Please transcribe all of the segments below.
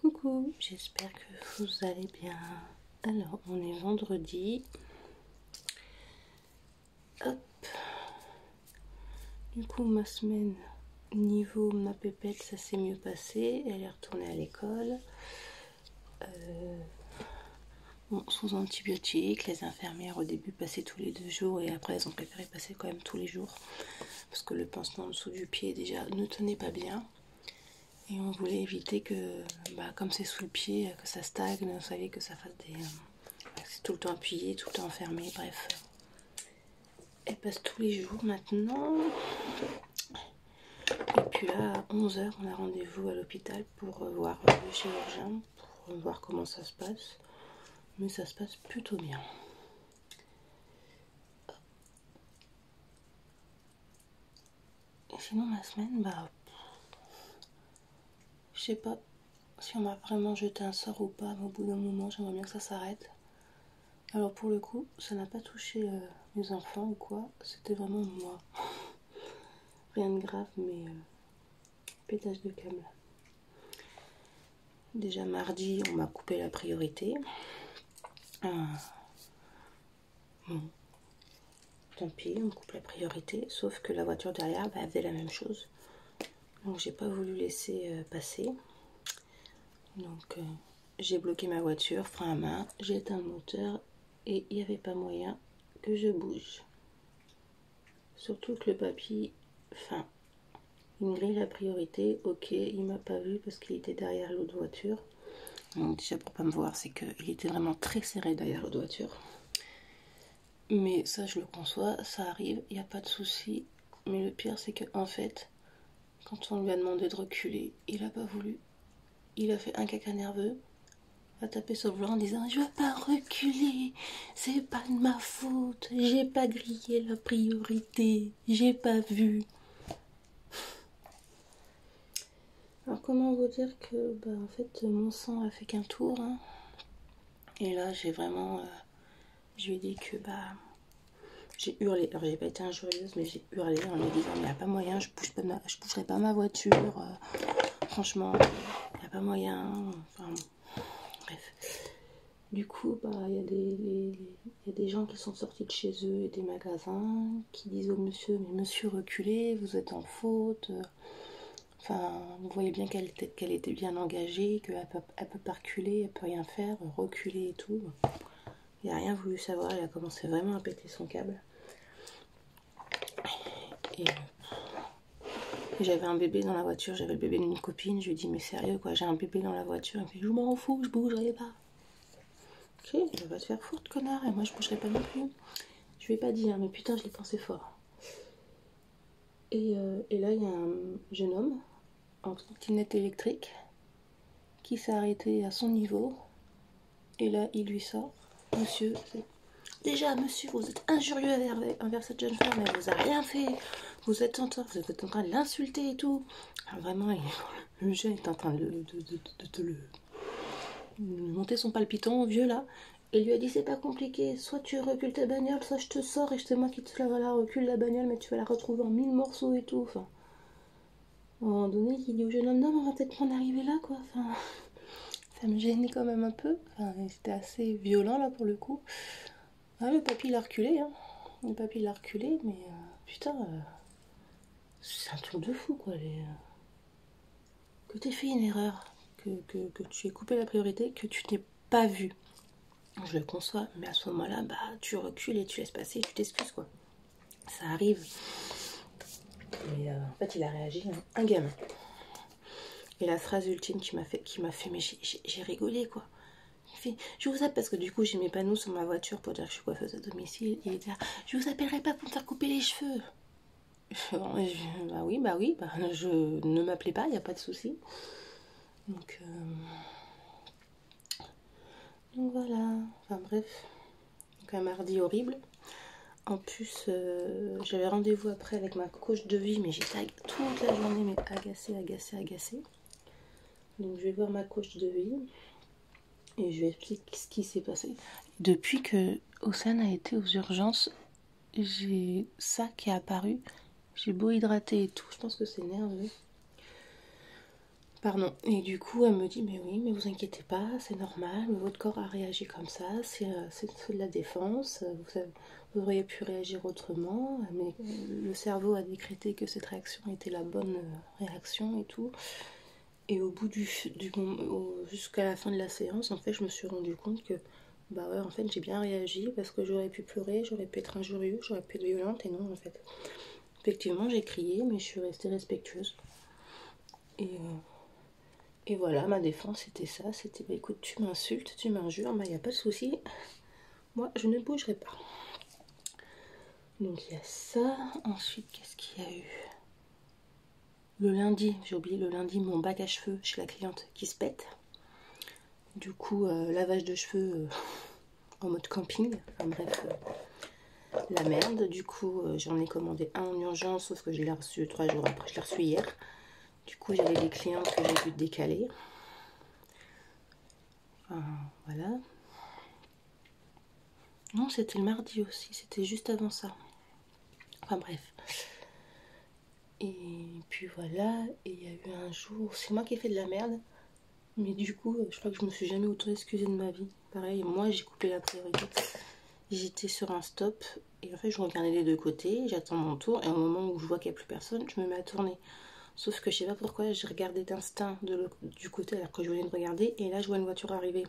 Coucou, j'espère que vous allez bien. Alors, on est vendredi. Hop. Du coup, ma semaine, niveau ma pépette, ça s'est mieux passé. Elle est retournée à l'école. Bon, sous antibiotiques, les infirmières au début passaient tous les 2 jours et après elles ont préféré passer quand même tous les jours parce que le pansement en dessous du pied déjà ne tenait pas bien. Et on voulait éviter que, comme c'est sous le pied, que ça stagne, vous savez, que ça fasse des... c'est tout le temps appuyé, tout le temps enfermé, bref. Elle passe tous les jours maintenant. Et puis là, à 11 h, on a rendez-vous à l'hôpital pour voir le chirurgien, pour voir comment ça se passe. Mais ça se passe plutôt bien. Et sinon, ma semaine, je sais pas si on m'a vraiment jeté un sort ou pas, mais au bout d'un moment, j'aimerais bien que ça s'arrête. Alors pour le coup, ça n'a pas touché mes enfants ou quoi, c'était vraiment moi. Rien de grave, mais pétage de câble. Déjà mardi, on m'a coupé la priorité. Bon, tant pis, on me coupe la priorité, sauf que la voiture derrière, elle faisait la même chose. Donc j'ai pas voulu laisser passer. Donc j'ai bloqué ma voiture, frein à main, j'ai éteint le moteur et il n'y avait pas moyen que je bouge. Surtout que le papy, il me grille la priorité, ok, il m'a pas vu parce qu'il était derrière l'autre voiture. Donc déjà pour pas me voir, c'est qu'il était vraiment très serré derrière l'autre voiture. Mais ça je le conçois, ça arrive, il n'y a pas de souci. Mais le pire c'est que en fait, quand on lui a demandé de reculer, il a pas voulu. Il a fait un caca nerveux, a tapé sur le volant en disant je veux pas reculer, c'est pas de ma faute, j'ai pas grillé la priorité, j'ai pas vu. Alors comment vous dire que en fait mon sang a fait qu'un tour hein. Et là j'ai vraiment je lui ai dit que j'ai hurlé. Alors j'ai pas été injurieuse mais j'ai hurlé en lui disant mais y a pas moyen, je bougerai pas ma voiture, franchement y a pas moyen, enfin bref. Du coup il y a des gens qui sont sortis de chez eux et des magasins qui disent au monsieur mais monsieur reculez, vous êtes en faute. Enfin, vous voyez bien qu'elle était bien engagée, qu'elle peut pas reculer, elle peut rien faire, reculer et tout. Il n'a rien voulu savoir, elle a commencé vraiment à péter son câble. Et j'avais un bébé dans la voiture, j'avais le bébé d'une copine, je lui ai dit mais sérieux quoi, j'ai un bébé dans la voiture, elle me fait je m'en fous, je bougerai pas. Ok, elle va te faire foutre connard, et moi je bougerai pas non plus. Je lui ai pas dit hein, mais putain je l'ai pensé fort. Et là il y a un jeune homme en trottinette électrique qui s'est arrêté à son niveau. Et là, il lui sort, monsieur, déjà, monsieur, vous êtes injurieux envers cette jeune femme, elle vous a rien fait, vous êtes en train de l'insulter et tout. Alors, vraiment, le jeune est en train de monter son palpiton au vieux là. Et lui a dit, c'est pas compliqué, soit tu recules ta bagnole, soit je te sors et c'est moi qui te la recule la bagnole, mais tu vas la retrouver en 1000 morceaux et tout. Enfin, à un moment donné, il dit au jeune homme, non, on va peut-être en arriver là, quoi. Enfin, ça me gênait quand même un peu. Enfin, c'était assez violent là pour le coup. Ah, le papy l'a reculé, hein. Le papy l'a reculé, mais putain, c'est un truc de fou quoi. Que t'aies fait une erreur, que tu aies coupé la priorité, que tu n'aies pas vu. Je le conçois, mais à ce moment-là, tu recules et tu laisses passer, tu t'excuses quoi. Ça arrive. Mais en fait, il a réagi, hein. Un gamin. Et la phrase ultime qui m'a fait, mais j'ai rigolé quoi. Il fait, je vous appelle, parce que du coup j'ai mes panneaux sur ma voiture pour dire que je suis coiffeuse à domicile. Et il dit, je vous appellerai pas pour me faire couper les cheveux. Bah oui, je ne m'appelais pas, il n'y a pas de souci. Donc voilà, enfin bref, donc un mardi horrible. En plus, j'avais rendez-vous après avec ma coach de vie, mais j'étais toute la journée mais agacée. Donc je vais voir ma coach de vie et je vais expliquer ce qui s'est passé. Depuis que Océane a été aux urgences, j'ai ça qui est apparu. J'ai beau hydrater et tout, je pense que c'est nerveux. Pardon. Et du coup, elle me dit, mais oui, mais vous inquiétez pas, c'est normal, mais votre corps a réagi comme ça, c'est de la défense, vous auriez pu réagir autrement, mais le cerveau a décrété que cette réaction était la bonne réaction et tout. Et au bout jusqu'à la fin de la séance, en fait, je me suis rendu compte que, bah ouais, en fait, j'ai bien réagi parce que j'aurais pu pleurer, j'aurais pu être injurieuse, j'aurais pu être violente, et non, en fait. Effectivement, j'ai crié, mais je suis restée respectueuse. Et voilà, ma défense c'était ça, c'était bah écoute, tu m'insultes, tu m'injures, bah y a pas de souci, moi je ne bougerai pas. Donc il y a ça, ensuite qu'est-ce qu'il y a eu? Le lundi, j'ai oublié le lundi, mon bac à cheveux chez la cliente qui se pète. Du coup, lavage de cheveux en mode camping, enfin bref, la merde. Du coup, j'en ai commandé un en urgence, sauf que je l'ai reçu 3 jours après, je l'ai reçu hier. Du coup, j'avais des clientes que j'ai dû décaler. Enfin, voilà. Non, c'était le mardi aussi, c'était juste avant ça. Enfin bref. Et puis voilà, et il y a eu un jour, c'est moi qui ai fait de la merde, mais du coup, je crois que je me suis jamais autant excusée de ma vie. Pareil, moi j'ai coupé la priorité. J'étais sur un stop, et en fait je regardais des deux côtés, j'attends mon tour, et au moment où je vois qu'il n'y a plus personne, je me mets à tourner. Sauf que je sais pas pourquoi, j'ai regardé d'instinct du côté alors que je venais de regarder, et là je vois une voiture arriver.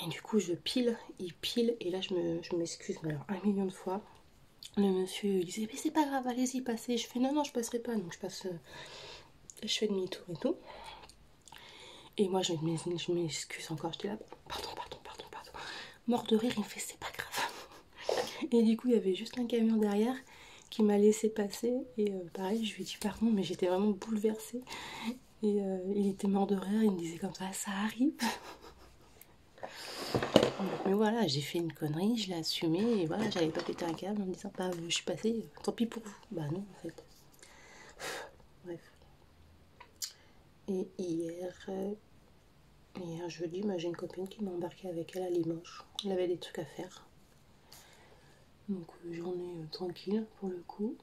Et du coup je pile, il pile, et là je m'excuse, mais alors 1 million de fois. Le monsieur il disait mais c'est pas grave, allez-y, passez. Je fais non, je passerai pas, donc je passe, je fais demi-tour et tout. Et moi je m'excuse encore, j'étais là, pardon. Mort de rire, il me fait c'est pas grave. Et du coup il y avait juste un camion derrière qui m'a laissé passer. Et pareil, je lui ai dit pardon, mais j'étais vraiment bouleversée. Et il était mort de rire, il me disait comme ça arrive. Mais voilà, j'ai fait une connerie, je l'ai assumé, et voilà, j'avais pas pété un câble en me disant bah je suis passée, tant pis pour vous. Bah non en fait. Bref. Et hier jeudi, bah, j'ai une copine qui m'a embarquée avec elle à Limoges. Elle avait des trucs à faire. Donc journée tranquille pour le coup.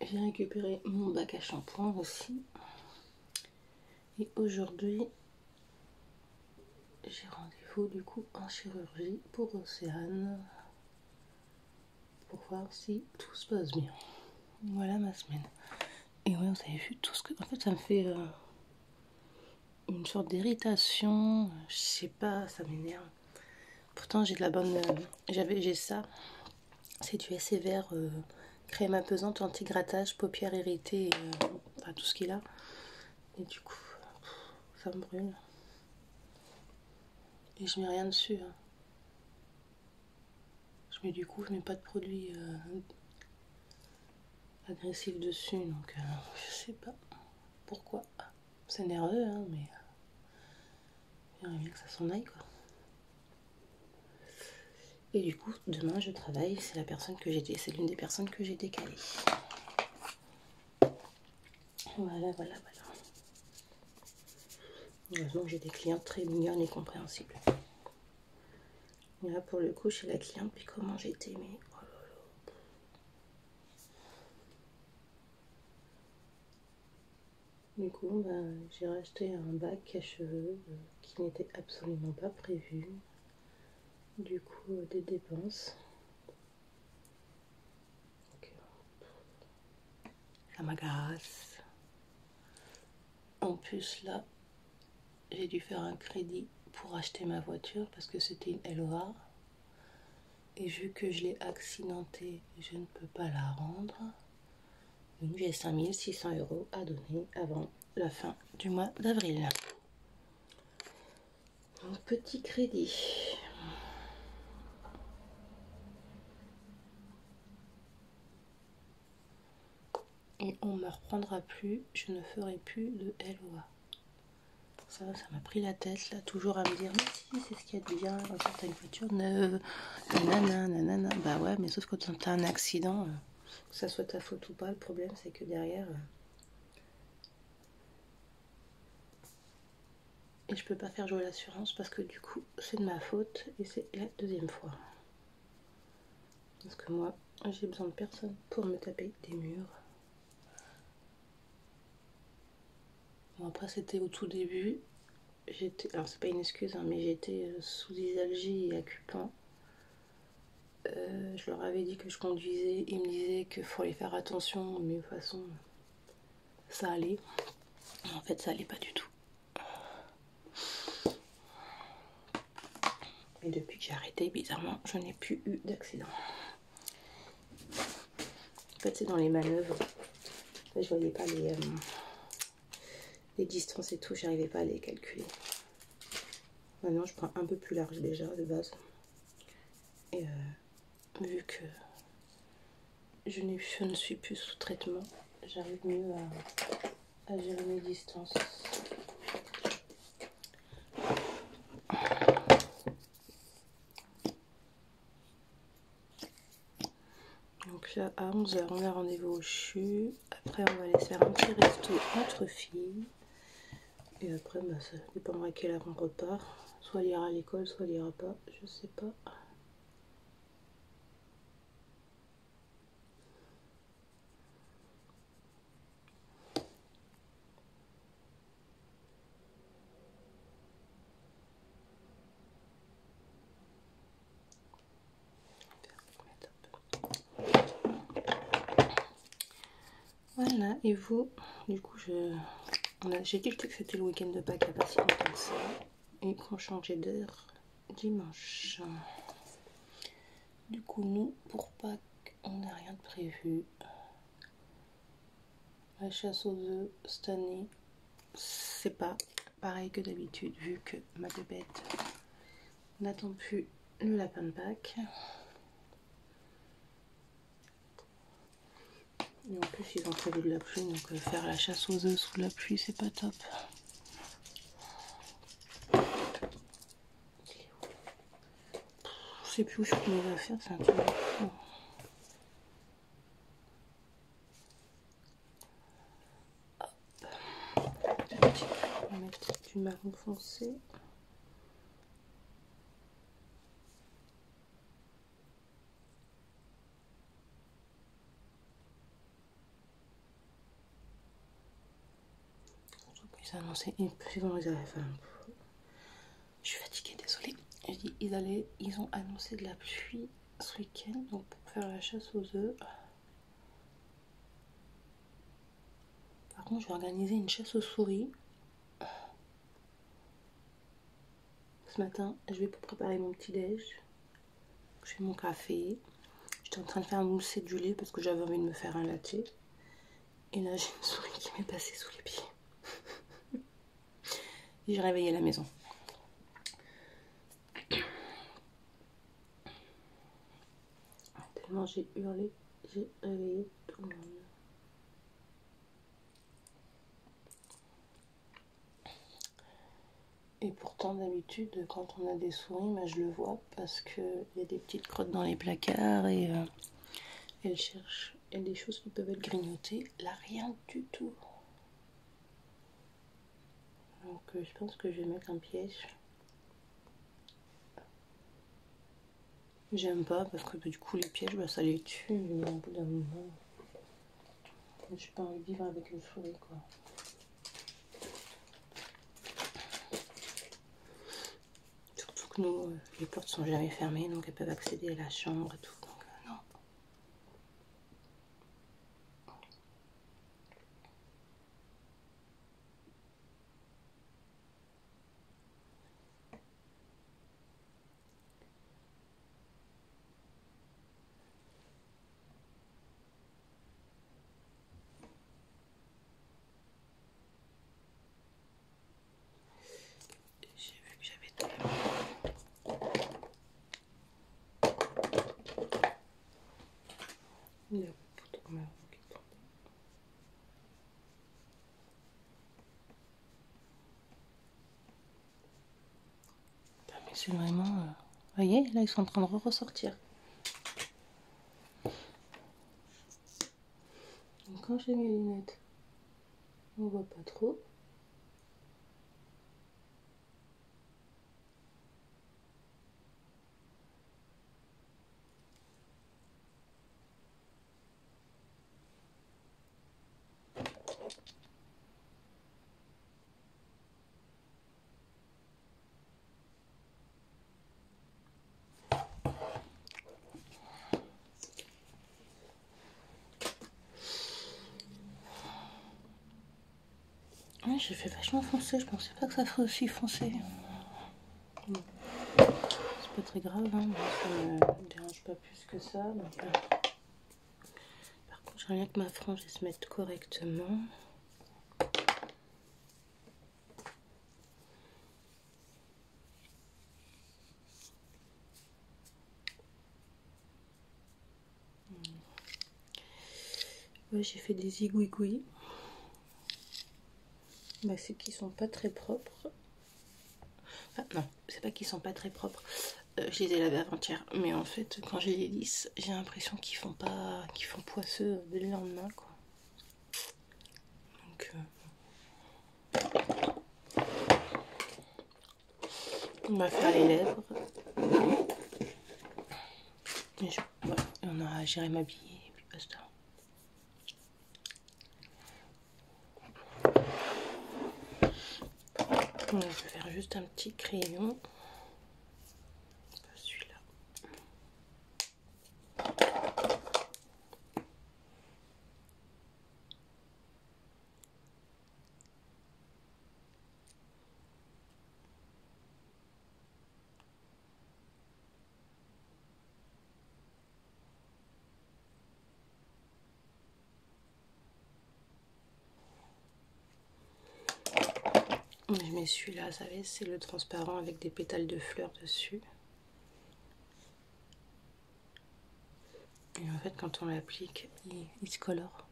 J'ai récupéré mon bac à shampoing aussi. Et aujourd'hui, j'ai rendez-vous du coup en chirurgie pour Océane. Pour voir si tout se passe bien. Voilà ma semaine. Et ouais, vous avez vu tout ce que... En fait, ça me fait une sorte d'irritation. Je sais pas, ça m'énerve. Pourtant, j'ai de la bonne... j'ai ça. C'est du SCVR, crème apaisante, anti-grattage, paupières irritées, enfin tout ce qu'il a. Et du coup, ça me brûle. Et je mets rien dessus. Hein. Je mets pas de produit agressif dessus. Donc, je sais pas pourquoi. C'est nerveux, hein, mais j'aimerais bien que ça s'en aille, quoi. Et du coup, demain, je travaille. C'est l'une des personnes que j'ai décalées. Voilà. Heureusement, j'ai des clients très mignonnes et compréhensibles. Et là, pour le coup, chez la cliente, puis comment j'ai été aimée. Oh là là. Du coup, bah, j'ai racheté un bac à cheveux qui n'était absolument pas prévu. Du coup, des dépenses. Donc, ça m'agace. En plus, là, j'ai dû faire un crédit pour acheter ma voiture parce que c'était une LOA. Et vu que je l'ai accidentée, je ne peux pas la rendre. Donc j'ai 5600 € à donner avant la fin du mois d'avril. Donc petit crédit. Et on ne me reprendra plus, je ne ferai plus de LOA. Ça m'a pris la tête là, toujours à me dire mais si, c'est ce qu'il y a de bien, quand t'as une voiture neuve, nanana. Bah ouais, mais sauf quand t'as un accident, que ça soit ta faute ou pas, le problème c'est que derrière... Et je peux pas faire jouer l'assurance parce que du coup c'est de ma faute et c'est la deuxième fois. Parce que moi j'ai besoin de personne pour me taper des murs. Bon, après, c'était au tout début. Alors, c'est pas une excuse, hein, mais j'étais sous Isalgie et Acupan. Je leur avais dit que je conduisais. Ils me disaient qu'il fallait faire attention, mais de toute façon, ça allait. En fait, ça allait pas du tout. Et depuis que j'ai arrêté, bizarrement, je n'ai plus eu d'accident. En fait, c'est dans les manœuvres. Là, je voyais pas les distances et tout, j'arrivais pas à les calculer. Maintenant, je prends un peu plus large déjà de base. Et vu que je ne suis plus sous traitement, j'arrive mieux à gérer mes distances. Donc là, à 11 h, on a rendez-vous au CHU. Après, on va aller se faire un petit resto entre filles. Et après, bah, ça dépendra à quelle heure on repart. Soit elle ira à l'école, soit elle ira pas. Je sais pas. Voilà, et vous, du coup, j'ai dit que c'était le week-end de Pâques il n'y a pas si longtemps que ça. Et qu'on changeait d'heure dimanche. Du coup, nous, pour Pâques, on n'a rien de prévu. La chasse aux œufs, cette année, c'est pas pareil que d'habitude, vu que ma bébête n'attend plus le lapin de Pâques. Et en plus, ils ont prévu de la pluie, donc faire la chasse aux œufs sous la pluie, c'est pas top. Je sais plus où je peux mes affaires, c'est un truc de fou. On va mettre du marron foncé. Ils annonçaient une pluie dans les affaires. Je suis fatiguée, désolée. Je dis, ils ont annoncé de la pluie ce week-end, donc pour faire la chasse aux œufs. Par contre, je vais organiser une chasse aux souris. Ce matin, je vais pour préparer mon petit déj. Je fais mon café. J'étais en train de faire mousser du lait parce que j'avais envie de me faire un latte. Et là, j'ai une souris qui m'est passée sous les pieds. Et j'ai réveillé la maison. Tellement j'ai hurlé, j'ai réveillé tout le monde. Et pourtant, d'habitude, quand on a des souris, bah, je le vois parce qu'il y a des petites crottes dans les placards et elles cherchent. Il y a des choses qui peuvent être grignotées. Là, rien du tout. Donc, je pense que je vais mettre un piège. J'aime pas parce que du coup, les pièges, bah, ça les tue. Mais au bout d'un moment, j'ai pas envie de vivre avec une souris, quoi. Surtout que nous, les portes sont jamais fermées, donc elles peuvent accéder à la chambre et tout. Donc, non. J'ai vu que j'avais tout. Il y a beaucoup de marron qui tombe. Mais c'est vraiment... Vous voyez, là, ils sont en train de ressortir. Donc, quand j'ai mes lunettes, on voit pas trop. Oui, j'ai fait vachement foncé, je pensais pas que ça ferait aussi foncé. Bon. C'est pas très grave, hein, ça me dérange pas plus que ça. Donc, par contre, j'aimerais bien que ma frange elle se mette correctement. Ouais, j'ai fait des zigouigouis. Bah, c'est qu'ils sont pas très propres. Enfin, non, c'est pas qu'ils sont pas très propres. Je les ai lavés avant-hier, mais en fait, quand je les lisse, j'ai l'impression qu'ils font poisseux dès le lendemain, quoi. Donc, on va faire les lèvres. Et voilà, j'irai m'habiller et puis basta. Donc, je vais faire juste un petit crayon. Celui-là. Je mets celui-là, vous savez, c'est le transparent avec des pétales de fleurs dessus. Et en fait, quand on l'applique, il se colore.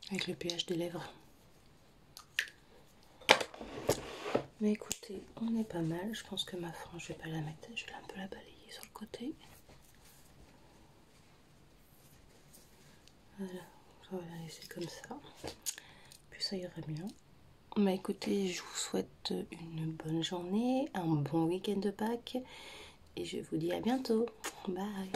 Avec le pH des lèvres. Mais écoutez, on est pas mal. Je pense que ma frange, je vais pas la mettre. Je vais un peu la balayer sur le côté. Voilà, on va la laisser comme ça. Puis ça ira bien. Bah écoutez, je vous souhaite une bonne journée, un bon week-end de Pâques. Et je vous dis à bientôt. Bye.